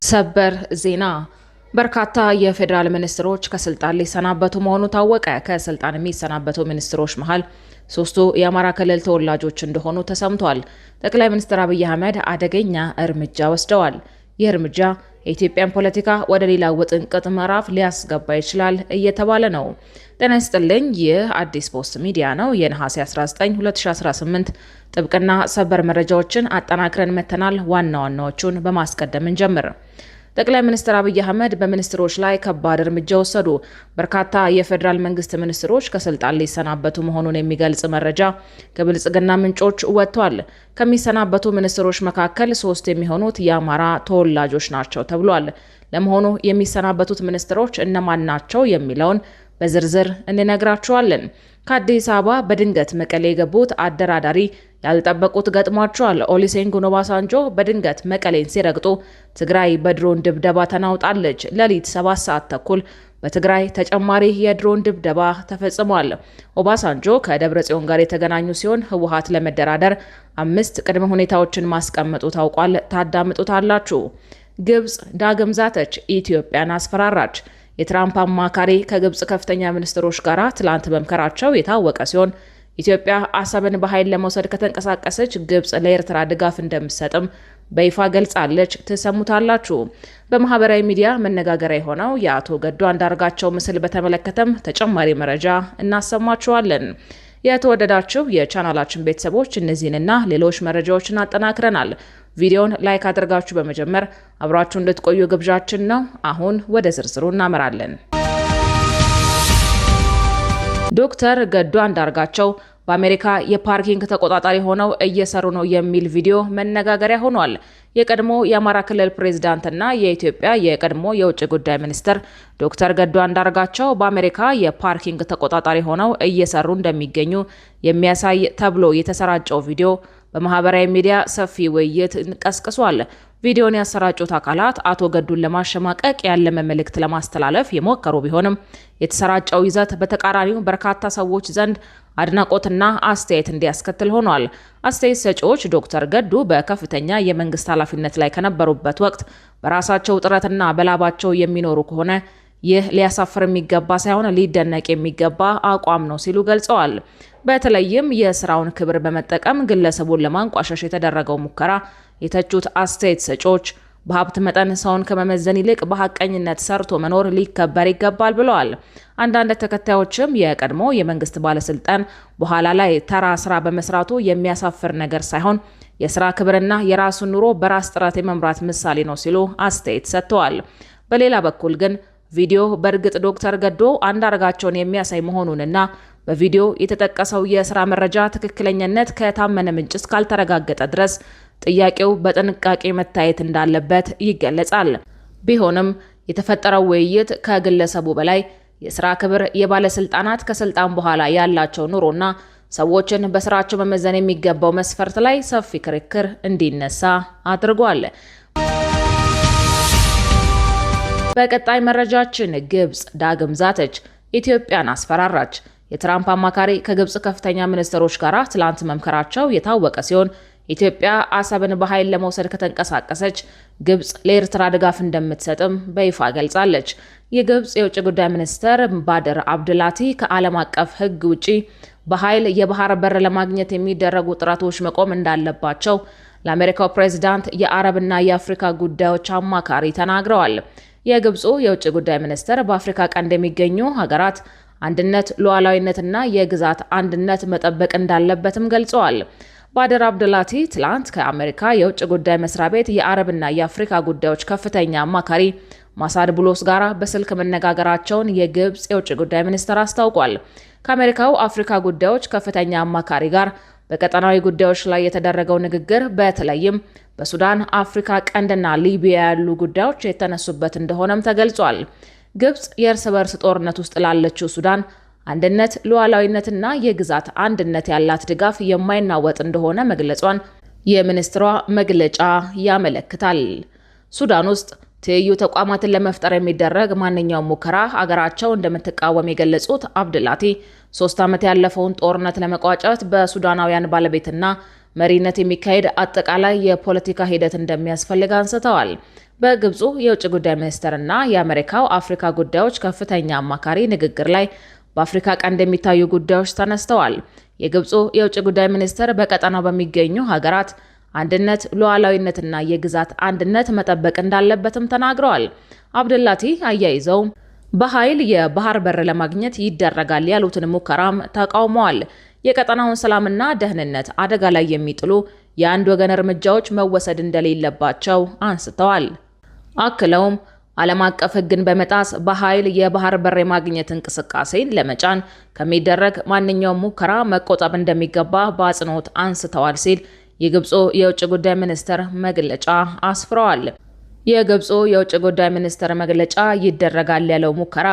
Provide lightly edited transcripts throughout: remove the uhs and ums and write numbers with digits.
ሰበር ዜና በርካታ የፌዴራል ሚኒስትሮች ከስልጣን ሊሰናበቱ መሆኑ ታወቀ። ከስልጣን የሚሰናበቱ ሚኒስትሮች መሃል ሶስቱ የአማራ ክልል ተወላጆች እንደሆኑ ተሰምቷል። ጠቅላይ ሚኒስትር አብይ አህመድ አደገኛ እርምጃ ወስደዋል። ይህ እርምጃ የኢትዮጵያን ፖለቲካ ወደ ሌላ ውጥንቅጥ ምዕራፍ ሊያስገባ ይችላል እየተባለ ነው። ጤና ይስጥልኝ። ይህ አዲስ ፖስት ሚዲያ ነው። የነሐሴ 19 2018 ጥብቅና ሰበር መረጃዎችን አጠናክረን መተናል። ዋና ዋናዎቹን በማስቀደም እንጀምር። ጠቅላይ ሚኒስትር አብይ አህመድ በሚኒስትሮች ላይ ከባድ እርምጃ ወሰዱ። በርካታ የፌዴራል መንግስት ሚኒስትሮች ከስልጣን ሊሰናበቱ መሆኑን የሚገልጽ መረጃ ከብልጽግና ምንጮች ወጥቷል። ከሚሰናበቱ ሚኒስትሮች መካከል 3 የሚሆኑት የአማራ ተወላጆች ናቸው ተብሏል። ለመሆኑ የሚሰናበቱት ሚኒስትሮች እነማን ናቸው የሚለውን በዝርዝር እንነግራችኋለን። ከአዲስ አበባ በድንገት መቀሌ የገቡት አደራዳሪ ያልጠበቁት ገጥሟቸዋል። ኦሉሴጉን ኦባሳንጆ በድንገት መቀሌን ሲረግጡ ትግራይ በድሮን ድብደባ ተናውጣለች። ሌሊት 7 ሰዓት ተኩል በትግራይ ተጨማሪ የድሮን ድብደባ ተፈጽሟል። ኦባሳንጆ ከደብረጽዮን ጋር የተገናኙ ሲሆን ህወሓት ለመደራደር 5 ቅድመ ሁኔታዎችን ማስቀመጡ ታውቋል። ታዳምጡታላችሁ። ግብጽ ዳግም ዛተች፣ ኢትዮጵያን አስፈራራች። የትራምፕ አማካሪ ከግብጽ ከፍተኛ ሚኒስትሮች ጋር ትላንት መምከራቸው የታወቀ ሲሆን ኢትዮጵያ አሰብን በኃይል ለመውሰድ ከተንቀሳቀሰች ግብጽ ለኤርትራ ድጋፍ እንደምትሰጥም በይፋ ገልጻለች። ትሰሙታላችሁ። በማህበራዊ ሚዲያ መነጋገሪያ የሆነው የአቶ ገዱ አንዳርጋቸው ምስል በተመለከተም ተጨማሪ መረጃ እናሰማችኋለን። የተወደዳችሁ የቻናላችን ቤተሰቦች እነዚህንና ሌሎች መረጃዎችን አጠናክረናል። ቪዲዮን ላይክ አድርጋችሁ በመጀመር አብራችሁ እንድትቆዩ ግብዣችን ነው። አሁን ወደ ዝርዝሩ እናመራለን። ዶክተር ገዱ አንዳርጋቸው በአሜሪካ የፓርኪንግ ተቆጣጣሪ ሆነው እየሰሩ ነው የሚል ቪዲዮ መነጋገሪያ ሆኗል። የቀድሞ የአማራ ክልል ፕሬዝዳንትና የኢትዮጵያ የቀድሞ የውጭ ጉዳይ ሚኒስትር ዶክተር ገዱ አንዳርጋቸው በአሜሪካ የፓርኪንግ ተቆጣጣሪ ሆነው እየሰሩ እንደሚገኙ የሚያሳይ ተብሎ የተሰራጨው ቪዲዮ በማህበራዊ ሚዲያ ሰፊ ውይይት ቀስቅሷል። ቪዲዮን ያሰራጩት አካላት አቶ ገዱን ለማሸማቀቅ ያለመ መልእክት ለማስተላለፍ የሞከሩ ቢሆንም የተሰራጨው ይዘት በተቃራኒው በርካታ ሰዎች ዘንድ አድናቆትና አስተያየት እንዲያስከትል ሆኗል። አስተያየት ሰጪዎች ዶክተር ገዱ በከፍተኛ የመንግስት ኃላፊነት ላይ ከነበሩበት ወቅት በራሳቸው ጥረትና በላባቸው የሚኖሩ ከሆነ ይህ ሊያሳፍር የሚገባ ሳይሆን ሊደነቅ የሚገባ አቋም ነው ሲሉ ገልጸዋል። በተለይም የስራውን ክብር በመጠቀም ግለሰቡን ለማንቋሸሽ የተደረገው ሙከራ የተቹት አስተያየት ሰጪዎች በሀብት መጠን ሰውን ከመመዘን ይልቅ በሀቀኝነት ሰርቶ መኖር ሊከበር ይገባል ብለዋል። አንዳንድ ተከታዮችም የቀድሞ የመንግስት ባለስልጣን በኋላ ላይ ተራ ስራ በመስራቱ የሚያሳፍር ነገር ሳይሆን የስራ ክብርና የራሱን ኑሮ በራስ ጥረት የመምራት ምሳሌ ነው ሲሉ አስተያየት ሰጥተዋል። በሌላ በኩል ግን ቪዲዮ በእርግጥ ዶክተር ገዱ አንዳርጋቸውን የሚያሳይ መሆኑንና በቪዲዮ የተጠቀሰው የስራ መረጃ ትክክለኛነት ከታመነ ምንጭ እስካልተረጋገጠ ድረስ ጥያቄው በጥንቃቄ መታየት እንዳለበት ይገለጻል። ቢሆንም የተፈጠረው ውይይት ከግለሰቡ በላይ የስራ ክብር፣ የባለስልጣናት ከስልጣን በኋላ ያላቸው ኑሮና ሰዎችን በስራቸው መመዘን የሚገባው መስፈርት ላይ ሰፊ ክርክር እንዲነሳ አድርጓል። በቀጣይ መረጃችን ግብጽ ዳግም ዛተች፣ ኢትዮጵያን አስፈራራች። የትራምፕ አማካሪ ከግብጽ ከፍተኛ ሚኒስትሮች ጋር ትላንት መምከራቸው የታወቀ ሲሆን ኢትዮጵያ አሰብን በኃይል ለመውሰድ ከተንቀሳቀሰች ግብጽ ለኤርትራ ድጋፍ እንደምትሰጥም በይፋ ገልጻለች። የግብጽ የውጭ ጉዳይ ሚኒስትር ባድር አብድላቲ ከዓለም አቀፍ ሕግ ውጪ በኃይል የባህር በር ለማግኘት የሚደረጉ ጥረቶች መቆም እንዳለባቸው ለአሜሪካው ፕሬዝዳንት የአረብና የአፍሪካ ጉዳዮች አማካሪ ተናግረዋል። የግብፁ የውጭ ጉዳይ ሚኒስትር በአፍሪካ ቀንድ የሚገኙ ሀገራት አንድነት፣ ሉዓላዊነትና የግዛት አንድነት መጠበቅ እንዳለበትም ገልጸዋል። ባድር አብድላቲ ትላንት ከአሜሪካ የውጭ ጉዳይ መስሪያ ቤት የአረብና የአፍሪካ ጉዳዮች ከፍተኛ አማካሪ ማሳድ ቡሎስ ጋር በስልክ መነጋገራቸውን የግብፅ የውጭ ጉዳይ ሚኒስትር አስታውቋል። ከአሜሪካው አፍሪካ ጉዳዮች ከፍተኛ አማካሪ ጋር በቀጠናዊ ጉዳዮች ላይ የተደረገው ንግግር በተለይም በሱዳን፣ አፍሪካ ቀንድና ሊቢያ ያሉ ጉዳዮች የተነሱበት እንደሆነም ተገልጿል። ግብጽ የእርስ በርስ ጦርነት ውስጥ ላለችው ሱዳን አንድነት፣ ሉዓላዊነትና የግዛት አንድነት ያላት ድጋፍ የማይናወጥ እንደሆነ መግለጿን የሚኒስትሯ መግለጫ ያመለክታል። ሱዳን ውስጥ ትይዩ ተቋማትን ለመፍጠር የሚደረግ ማንኛውም ሙከራ አገራቸው እንደምትቃወም የገለጹት አብድላቲ 3 ዓመት ያለፈውን ጦርነት ለመቋጨት በሱዳናውያን ባለቤትና መሪነት የሚካሄድ አጠቃላይ የፖለቲካ ሂደት እንደሚያስፈልግ አንስተዋል። በግብፁ የውጭ ጉዳይ ሚኒስትርና የአሜሪካው አፍሪካ ጉዳዮች ከፍተኛ አማካሪ ንግግር ላይ በአፍሪካ ቀንድ የሚታዩ ጉዳዮች ተነስተዋል። የግብፁ የውጭ ጉዳይ ሚኒስትር በቀጠናው በሚገኙ ሀገራት አንድነት፣ ሉዓላዊነትና የግዛት አንድነት መጠበቅ እንዳለበትም ተናግረዋል። አብደላቲ አያይዘው በኃይል የባህር በር ለማግኘት ይደረጋል ያሉትን ሙከራም ተቃውመዋል። የቀጠናውን ሰላምና ደህንነት አደጋ ላይ የሚጥሉ የአንድ ወገን እርምጃዎች መወሰድ እንደሌለባቸው አንስተዋል። አክለውም ዓለም አቀፍ ሕግን በመጣስ በኃይል የባህር በር የማግኘት እንቅስቃሴን ለመጫን ከሚደረግ ማንኛውም ሙከራ መቆጠብ እንደሚገባ በአጽንኦት አንስተዋል ሲል የግብፁ የውጭ ጉዳይ ሚኒስትር መግለጫ አስፍረዋል። የግብፁ የውጭ ጉዳይ ሚኒስትር መግለጫ ይደረጋል ያለው ሙከራ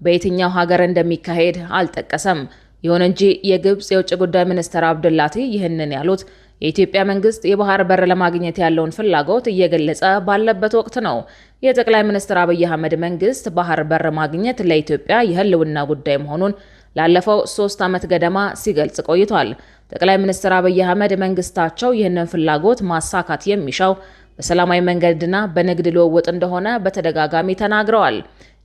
በየትኛው ሀገር እንደሚካሄድ አልጠቀሰም። ይሁን እንጂ የግብፅ የውጭ ጉዳይ ሚኒስትር አብዱላቲ ይህንን ያሉት የኢትዮጵያ መንግስት የባህር በር ለማግኘት ያለውን ፍላጎት እየገለጸ ባለበት ወቅት ነው። የጠቅላይ ሚኒስትር አብይ አህመድ መንግስት ባህር በር ማግኘት ለኢትዮጵያ የህልውና ጉዳይ መሆኑን ላለፈው 3 ዓመት ገደማ ሲገልጽ ቆይቷል። ጠቅላይ ሚኒስትር አብይ አህመድ መንግስታቸው ይህንን ፍላጎት ማሳካት የሚሻው በሰላማዊ መንገድና በንግድ ልውውጥ እንደሆነ በተደጋጋሚ ተናግረዋል።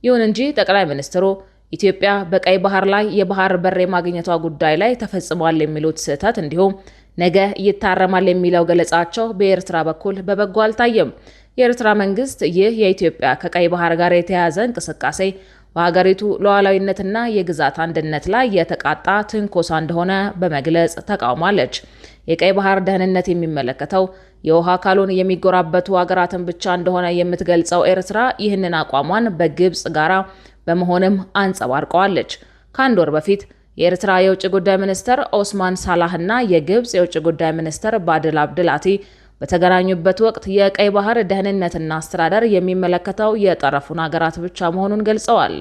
ይሁን እንጂ ጠቅላይ ሚኒስትሩ ኢትዮጵያ በቀይ ባህር ላይ የባህር በር የማግኘቷ ጉዳይ ላይ ተፈጽሟል የሚሉት ስህተት እንዲሁም ነገ ይታረማል የሚለው ገለጻቸው በኤርትራ በኩል በበጎ አልታየም። የኤርትራ መንግስት ይህ የኢትዮጵያ ከቀይ ባህር ጋር የተያያዘ እንቅስቃሴ በሀገሪቱ ሉዓላዊነትና የግዛት አንድነት ላይ የተቃጣ ትንኮሳ እንደሆነ በመግለጽ ተቃውማለች። የቀይ ባህር ደህንነት የሚመለከተው የውሃ አካሉን የሚጎራበቱ ሀገራትን ብቻ እንደሆነ የምትገልጸው ኤርትራ ይህንን አቋሟን በግብጽ ጋራ በመሆንም አንጸባርቀዋለች። ከአንድ ወር በፊት የኤርትራ የውጭ ጉዳይ ሚኒስትር ኦስማን ሳላህ እና የግብጽ የውጭ ጉዳይ ሚኒስትር ባድል አብድላቲ በተገናኙበት ወቅት የቀይ ባህር ደህንነትና አስተዳደር የሚመለከተው የጠረፉን ሀገራት ብቻ መሆኑን ገልጸዋል።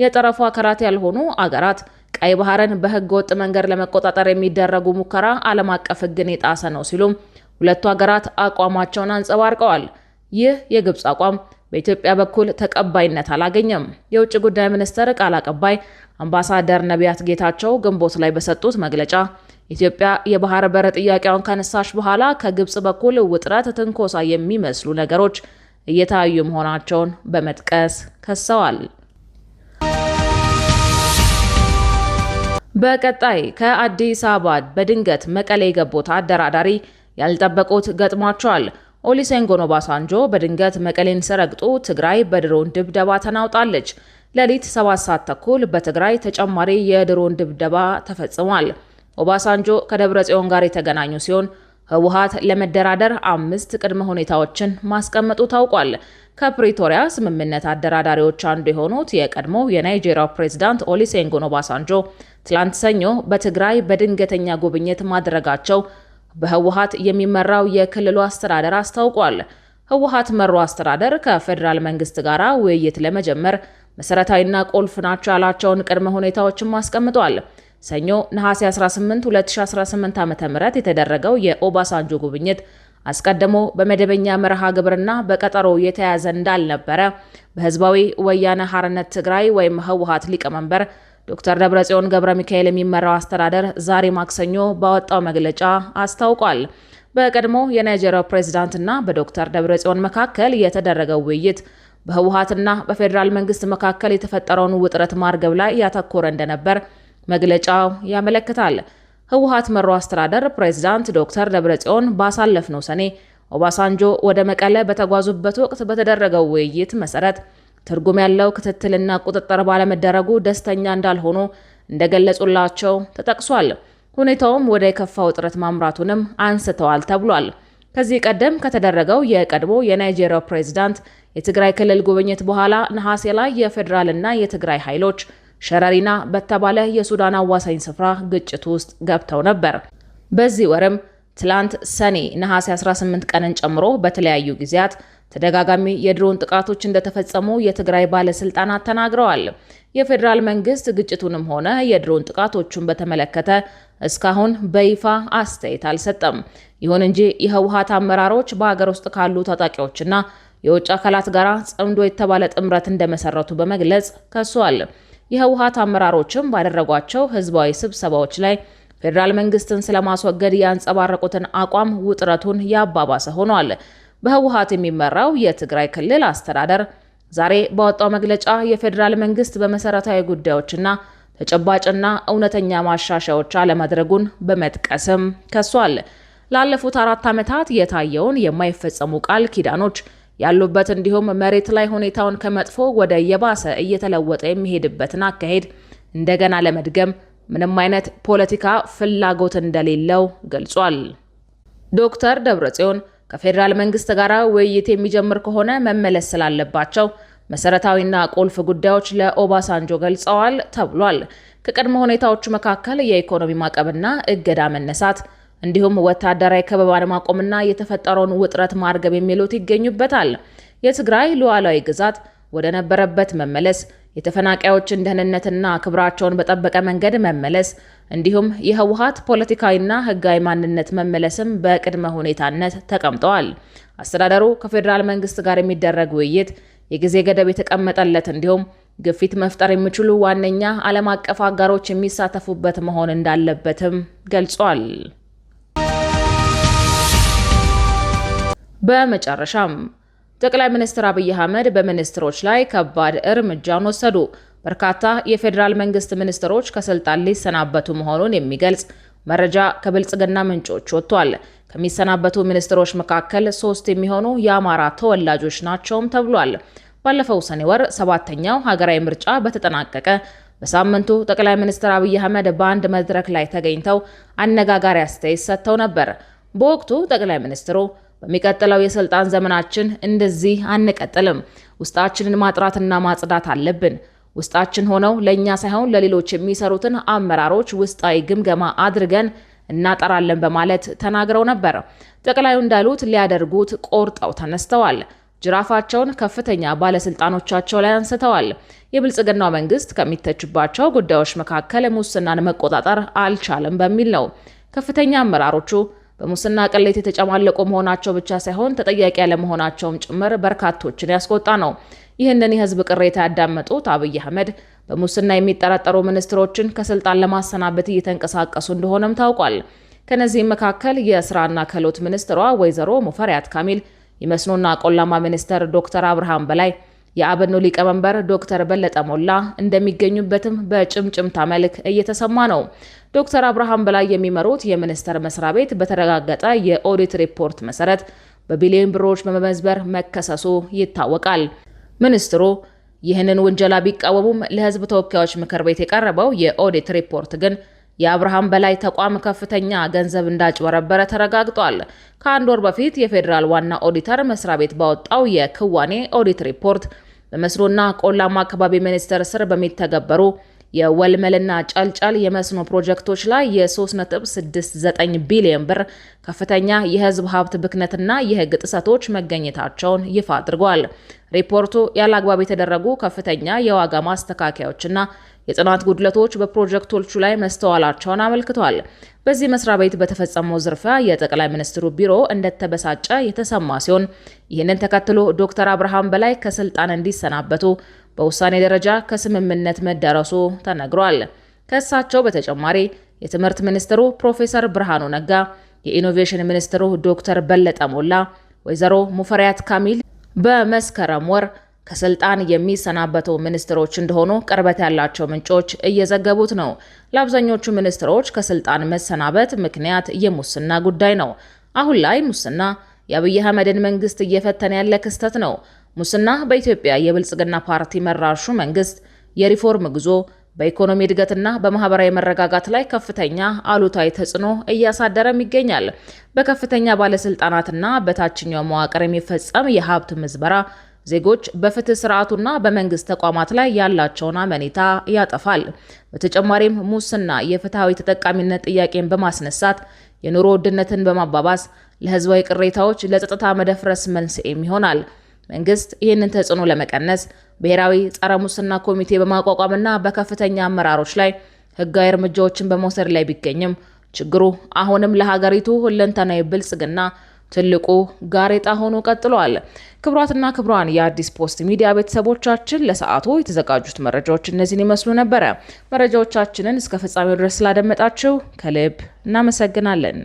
የጠረፉ ሀገራት ያልሆኑ አገራት ቀይ ባህርን በህገ ወጥ መንገድ ለመቆጣጠር የሚደረጉ ሙከራ ዓለም አቀፍ ሕግን የጣሰ ነው ሲሉም ሁለቱ ሀገራት አቋማቸውን አንጸባርቀዋል። ይህ የግብጽ አቋም በኢትዮጵያ በኩል ተቀባይነት አላገኘም። የውጭ ጉዳይ ሚኒስትር ቃል አቀባይ አምባሳደር ነቢያት ጌታቸው ግንቦት ላይ በሰጡት መግለጫ ኢትዮጵያ የባህር በር ጥያቄውን ካነሳች በኋላ ከግብጽ በኩል ውጥረት፣ ትንኮሳ የሚመስሉ ነገሮች እየታዩ መሆናቸውን በመጥቀስ ከሰዋል። በቀጣይ ከአዲስ አበባ በድንገት መቀሌ የገቡት አደራዳሪ ያልጠበቁት ገጥሟቸዋል። ኦሉሴጉን ኦባሳንጆ በድንገት መቀሌን ሲረግጡ ትግራይ በድሮን ድብደባ ተናውጣለች። ሌሊት 7 ሰዓት ተኩል በትግራይ ተጨማሪ የድሮን ድብደባ ተፈጽሟል። ኦባሳንጆ ከደብረ ጽዮን ጋር የተገናኙ ሲሆን ህወሓት ለመደራደር 5 ቅድመ ሁኔታዎችን ማስቀመጡ ታውቋል። ከፕሪቶሪያ ስምምነት አደራዳሪዎች አንዱ የሆኑት የቀድሞ የናይጄሪያው ፕሬዝዳንት ኦሉሴጉን ኦባሳንጆ ትላንት ሰኞ በትግራይ በድንገተኛ ጉብኝት ማድረጋቸው በህወሓት የሚመራው የክልሉ አስተዳደር አስታውቋል። ህወሓት መሩ አስተዳደር ከፌዴራል መንግስት ጋር ውይይት ለመጀመር መሰረታዊና ቁልፍ ናቸው ያላቸውን ቅድመ ሁኔታዎችን አስቀምጧል። ሰኞ ነሐሴ 18 2018 ዓ.ም የተደረገው የኦባሳንጆ ጉብኝት አስቀድሞ በመደበኛ መርሃ ግብርና በቀጠሮ የተያዘ እንዳልነበረ በህዝባዊ ወያነ ሓርነት ትግራይ ወይም ህወሓት ሊቀመንበር ዶክተር ደብረጽዮን ገብረ ሚካኤል የሚመራው አስተዳደር ዛሬ ማክሰኞ ባወጣው መግለጫ አስታውቋል። በቀድሞ የናይጄሪያ ፕሬዝዳንትና በዶክተር ደብረጽዮን መካከል የተደረገው ውይይት በህወሓትና በፌዴራል መንግስት መካከል የተፈጠረውን ውጥረት ማርገብ ላይ ያተኮረ እንደነበር መግለጫው ያመለክታል። ህወሓት መሩ አስተዳደር ፕሬዝዳንት ዶክተር ደብረጽዮን ባሳለፍነው ሰኔ ኦባሳንጆ ወደ መቀለ በተጓዙበት ወቅት በተደረገው ውይይት መሰረት ትርጉም ያለው ክትትልና ቁጥጥር ባለመደረጉ ደስተኛ እንዳልሆኑ እንደገለጹላቸው ተጠቅሷል። ሁኔታውም ወደ የከፋ ውጥረት ማምራቱንም አንስተዋል ተብሏል። ከዚህ ቀደም ከተደረገው የቀድሞ የናይጄሪያ ፕሬዝዳንት የትግራይ ክልል ጉብኝት በኋላ ነሐሴ ላይ የፌዴራልና የትግራይ ኃይሎች ሸረሪና በተባለ የሱዳን አዋሳኝ ስፍራ ግጭት ውስጥ ገብተው ነበር። በዚህ ወርም ትላንት ሰኔ ነሐሴ 18 ቀንን ጨምሮ በተለያዩ ጊዜያት ተደጋጋሚ የድሮን ጥቃቶች እንደተፈጸሙ የትግራይ ባለስልጣናት ተናግረዋል። የፌዴራል መንግስት ግጭቱንም ሆነ የድሮን ጥቃቶቹን በተመለከተ እስካሁን በይፋ አስተያየት አልሰጠም። ይሁን እንጂ የህወሓት አመራሮች በሀገር ውስጥ ካሉ ታጣቂዎችና የውጭ አካላት ጋር ጸምዶ የተባለ ጥምረት እንደመሰረቱ በመግለጽ ከሷል። የህወሓት አመራሮችም ባደረጓቸው ህዝባዊ ስብሰባዎች ላይ ፌዴራል መንግስትን ስለማስወገድ ያንጸባረቁትን አቋም ውጥረቱን ያባባሰ ሆኗል። በህወሓት የሚመራው የትግራይ ክልል አስተዳደር ዛሬ ባወጣው መግለጫ የፌዴራል መንግስት በመሰረታዊ ጉዳዮችና ተጨባጭና እውነተኛ ማሻሻያዎች አለማድረጉን በመጥቀስም ከሷል። ላለፉት 4 ዓመታት የታየውን የማይፈጸሙ ቃል ኪዳኖች ያሉበት እንዲሁም መሬት ላይ ሁኔታውን ከመጥፎ ወደ የባሰ እየተለወጠ የሚሄድበትን አካሄድ እንደገና ለመድገም ምንም አይነት ፖለቲካ ፍላጎት እንደሌለው ገልጿል። ዶክተር ደብረጽዮን ከፌዴራል መንግስት ጋር ውይይት የሚጀምር ከሆነ መመለስ ስላለባቸው መሰረታዊና ቁልፍ ጉዳዮች ለኦባሳንጆ ገልጸዋል ተብሏል። ከቅድመ ሁኔታዎቹ መካከል የኢኮኖሚ ማዕቀብና እገዳ መነሳት እንዲሁም ወታደራዊ ከበባን ማቆምና የተፈጠረውን ውጥረት ማርገብ የሚሉት ይገኙበታል። የትግራይ ሉዓላዊ ግዛት ወደ ነበረበት መመለስ፣ የተፈናቃዮችን ደህንነትና ክብራቸውን በጠበቀ መንገድ መመለስ እንዲሁም የህወሓት ፖለቲካዊና ህጋዊ ማንነት መመለስም በቅድመ ሁኔታነት ተቀምጠዋል። አስተዳደሩ ከፌዴራል መንግስት ጋር የሚደረግ ውይይት የጊዜ ገደብ የተቀመጠለት እንዲሁም ግፊት መፍጠር የሚችሉ ዋነኛ ዓለም አቀፍ አጋሮች የሚሳተፉበት መሆን እንዳለበትም ገልጿል። በመጨረሻም ጠቅላይ ሚኒስትር አብይ አህመድ በሚኒስትሮች ላይ ከባድ እርምጃን ወሰዱ። በርካታ የፌዴራል መንግስት ሚኒስትሮች ከስልጣን ሊሰናበቱ መሆኑን የሚገልጽ መረጃ ከብልጽግና ምንጮች ወጥቷል። ከሚሰናበቱ ሚኒስትሮች መካከል 3 የሚሆኑ የአማራ ተወላጆች ናቸውም ተብሏል። ባለፈው ሰኔ ወር 7ኛው ሀገራዊ ምርጫ በተጠናቀቀ በሳምንቱ ጠቅላይ ሚኒስትር አብይ አህመድ በአንድ መድረክ ላይ ተገኝተው አነጋጋሪ አስተያየት ሰጥተው ነበር። በወቅቱ ጠቅላይ ሚኒስትሩ በሚቀጥለው የስልጣን ዘመናችን እንደዚህ አንቀጥልም፣ ውስጣችንን ማጥራትና ማጽዳት አለብን፣ ውስጣችን ሆነው ለኛ ሳይሆን ለሌሎች የሚሰሩትን አመራሮች ውስጣዊ ግምገማ አድርገን እናጠራለን በማለት ተናግረው ነበር። ጠቅላዩ እንዳሉት ሊያደርጉት ቆርጠው ተነስተዋል። ጅራፋቸውን ከፍተኛ ባለስልጣኖቻቸው ላይ አንስተዋል። የብልጽግናው መንግስት ከሚተችባቸው ጉዳዮች መካከል ሙስናን መቆጣጠር አልቻለም በሚል ነው። ከፍተኛ አመራሮቹ በሙስና ቅሌት የተጨማለቁ መሆናቸው ብቻ ሳይሆን ተጠያቂ ያለመሆናቸውም ጭምር በርካቶችን ያስቆጣ ነው። ይህንን የህዝብ ቅሬታ ያዳመጡት አብይ አህመድ በሙስና የሚጠረጠሩ ሚኒስትሮችን ከስልጣን ለማሰናበት እየተንቀሳቀሱ እንደሆነም ታውቋል። ከነዚህም መካከል የስራና ክህሎት ሚኒስትሯ ወይዘሮ ሙፈሪያት ካሚል፣ የመስኖና ቆላማ ሚኒስትር ዶክተር አብርሃም በላይ፣ የአብኑ ሊቀመንበር ዶክተር በለጠ ሞላ እንደሚገኙበትም በጭምጭምታ መልክ እየተሰማ ነው። ዶክተር አብርሃም በላይ የሚመሩት የሚኒስቴር መስሪያ ቤት በተረጋገጠ የኦዲት ሪፖርት መሰረት በቢሊዮን ብሮች በመመዝበር መከሰሱ ይታወቃል። ሚኒስትሩ ይህንን ውንጀላ ቢቃወሙም ለህዝብ ተወካዮች ምክር ቤት የቀረበው የኦዲት ሪፖርት ግን የአብርሃም በላይ ተቋም ከፍተኛ ገንዘብ እንዳጭበረበረ ተረጋግጧል። ከአንድ ወር በፊት የፌዴራል ዋና ኦዲተር መስሪያ ቤት ባወጣው የክዋኔ ኦዲት ሪፖርት በመስኖና ቆላማ አካባቢ ሚኒስቴር ስር በሚተገበሩ የወልመልና ጨልጨል የመስኖ ፕሮጀክቶች ላይ የ3.69 ቢሊዮን ብር ከፍተኛ የህዝብ ሀብት ብክነትና የህግ ጥሰቶች መገኘታቸውን ይፋ አድርጓል። ሪፖርቱ ያለአግባብ የተደረጉ ከፍተኛ የዋጋ ማስተካከያዎችና የጥናት ጉድለቶች በፕሮጀክቶቹ ላይ መስተዋላቸውን አመልክቷል። በዚህ መስሪያ ቤት በተፈጸመው ዝርፊያ የጠቅላይ ሚኒስትሩ ቢሮ እንደተበሳጨ የተሰማ ሲሆን ይህንን ተከትሎ ዶክተር አብርሃም በላይ ከስልጣን እንዲሰናበቱ በውሳኔ ደረጃ ከስምምነት መደረሱ ተነግሯል። ከእሳቸው በተጨማሪ የትምህርት ሚኒስትሩ ፕሮፌሰር ብርሃኑ ነጋ፣ የኢኖቬሽን ሚኒስትሩ ዶክተር በለጠ ሞላ፣ ወይዘሮ ሙፈሪያት ካሚል በመስከረም ወር ከስልጣን የሚሰናበቱ ሚኒስትሮች እንደሆኑ ቅርበት ያላቸው ምንጮች እየዘገቡት ነው። ለአብዛኞቹ ሚኒስትሮች ከስልጣን መሰናበት ምክንያት የሙስና ጉዳይ ነው። አሁን ላይ ሙስና የአብይ አህመድን መንግስት እየፈተነ ያለ ክስተት ነው። ሙስና በኢትዮጵያ የብልጽግና ፓርቲ መራሹ መንግስት የሪፎርም ጉዞ በኢኮኖሚ እድገትና በማህበራዊ መረጋጋት ላይ ከፍተኛ አሉታዊ ተጽዕኖ እያሳደረም ይገኛል። በከፍተኛ ባለስልጣናትና በታችኛው መዋቅር የሚፈጸም የሀብት ምዝበራ ዜጎች በፍትህ ስርዓቱና በመንግስት ተቋማት ላይ ያላቸውን አመኔታ ያጠፋል። በተጨማሪም ሙስና የፍትሃዊ ተጠቃሚነት ጥያቄን በማስነሳት የኑሮ ውድነትን በማባባስ ለህዝባዊ ቅሬታዎች፣ ለጸጥታ መደፍረስ መንስኤም ይሆናል። መንግስት ይህንን ተጽዕኖ ለመቀነስ ብሔራዊ ጸረ ሙስና ኮሚቴ በማቋቋምና በከፍተኛ አመራሮች ላይ ህጋዊ እርምጃዎችን በመውሰድ ላይ ቢገኝም ችግሩ አሁንም ለሀገሪቱ ሁለንተናዊ ብልጽግና ትልቁ ጋሬጣ ሆኖ ቀጥሏል። ክቡራትና ክቡራን የአዲስ ፖስት ሚዲያ ቤተሰቦቻችን ለሰዓቱ የተዘጋጁት መረጃዎች እነዚህን ይመስሉ ነበረ። መረጃዎቻችንን እስከ ፍጻሜው ድረስ ስላደመጣችሁ ከልብ እናመሰግናለን።